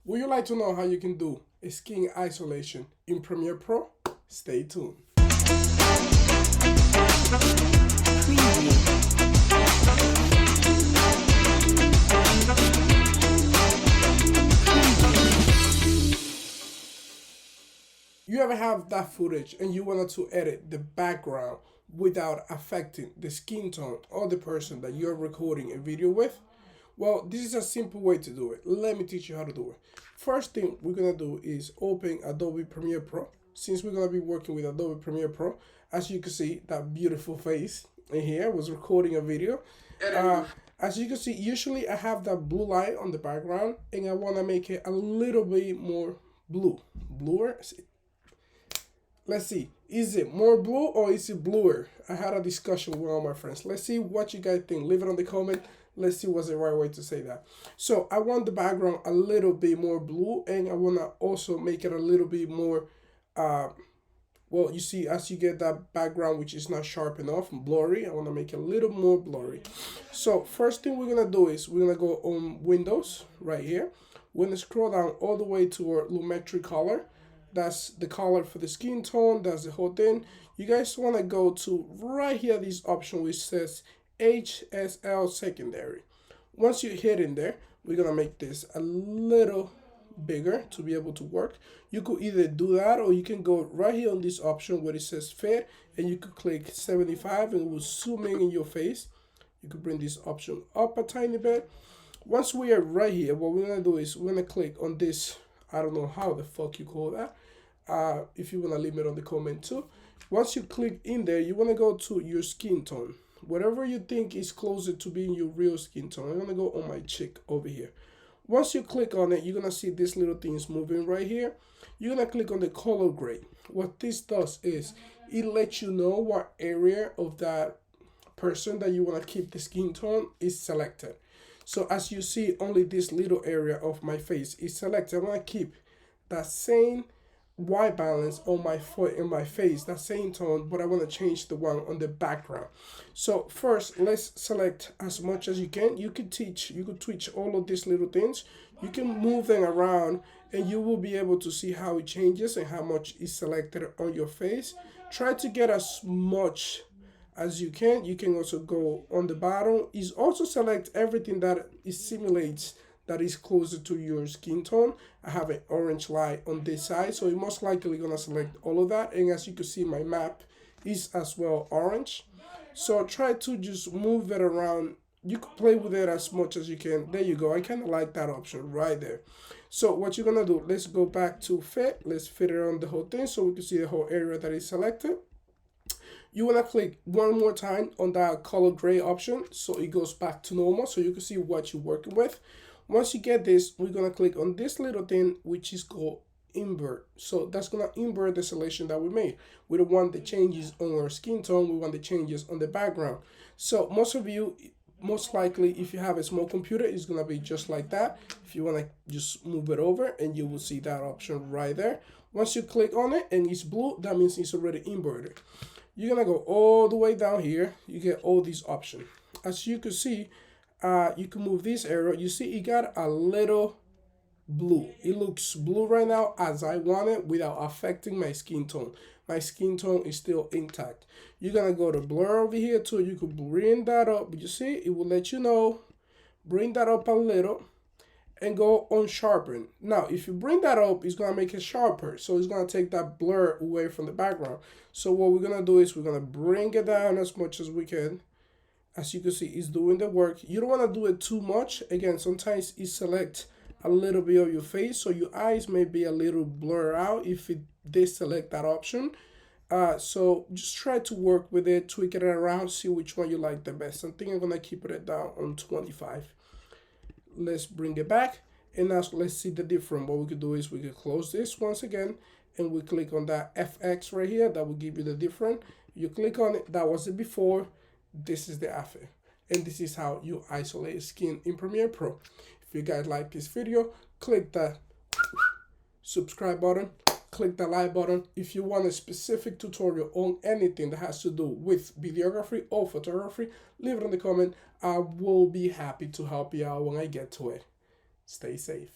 Would you like to know how you can do a skin isolation in Premiere Pro? Stay tuned. You ever have that footage and you wanted to edit the background without affecting the skin tone of the person that you're recording a video with? Well, this is a simple way to do it. Let me teach you how to do it. First thing we're going to do is open Adobe Premiere Pro. Since we're going to be working with Adobe Premiere Pro, as you can see, that beautiful face in here was recording a video. As you can see, usually I have that blue light on the background and I want to make it a little bit more bluer. Let's see, is it more blue or is it bluer? I had a discussion with all my friends. Let's see what you guys think. Leave it on the comment. Let's see what's the right way to say that. So I want the background a little bit more blue, and I want to also make it a little bit more, well, you see, as you get that background, which is not sharp enough and blurry, I want to make it a little more blurry. So first thing we're going to do is we're going to go on Windows right here. We're going to scroll down all the way to our lumetri color. That's the color for the skin tone. That's the whole thing. You guys want to go to right here, this option which says HSL secondary. Once you hit in there, we're gonna make this a little bigger to be able to work. You could either do that or you can go right here on this option where it says fit and you could click 75 and it will zoom in your face. You could bring this option up a tiny bit. Once we are right here, what we're gonna do is we're gonna click on this, I don't know how the fuck you call that. If you wanna leave it on the comment too. Once you click in there, you wanna go to your skin tone. Whatever you think is closer to being your real skin tone. I'm gonna go on my cheek over here. Once you click on it, you're gonna see these little things moving right here. You're gonna click on the color grade. What this does is it lets you know what area of that person that you wanna keep the skin tone is selected. So as you see, only this little area of my face is selected. I'm gonna keep that same white balance on my foot and my face, that same tone, but I want to change the one on the background. So first, let's select as much as you can. You could twitch all of these little things. You can move them around and you will be able to see how it changes and how much is selected on your face. Try to get as much as you can. You can also go on the bottom. Is also select everything that is simulates that is closer to your skin tone. I have an orange light on this side, so you're most likely gonna select all of that. And as you can see, my map is as well orange. So try to just move it around. You can play with it as much as you can. There you go. I kind of like that option right there. So what you're gonna do, let's go back to fit. Let's fit it on the whole thing so we can see the whole area that is selected. You want to click one more time on that color gray option so it goes back to normal so you can see what you're working with. Once you get this, we're going to click on this little thing, which is called invert. So that's going to invert the selection that we made. We don't want the changes on our skin tone. We want the changes on the background. So most of you, most likely, if you have a small computer, it's going to be just like that. If you want to just move it over and you will see that option right there. Once you click on it and it's blue, that means it's already inverted. You're going to go all the way down here. You get all these options. As you can see, you can move this arrow. You see it got a little blue. It looks blue right now as I want it without affecting my skin tone. My skin tone is still intact. You're gonna go to blur over here too. You could bring that up. You see, it will let you know. Bring that up a little and go on sharpen. Now, if you bring that up, it's gonna make it sharper. So it's gonna take that blur away from the background. So what we're gonna do is we're gonna bring it down as much as we can. As you can see, it's doing the work. You don't want to do it too much. Again, sometimes it selects a little bit of your face, so your eyes may be a little blurred out if it deselect that option. So just try to work with it, tweak it around, see which one you like the best. I think I'm gonna keep it down on 25. Let's bring it back, and now let's see the difference. What we could do is we could close this once again, and we click on that FX right here. That will give you the difference. You click on it. That was it before. This is the after, and this is how you isolate skin in Premiere Pro. If you guys like this video, click the subscribe button, click the like button. If you want a specific tutorial on anything that has to do with videography or photography, leave it in the comment. I will be happy to help you out when I get to it. Stay safe.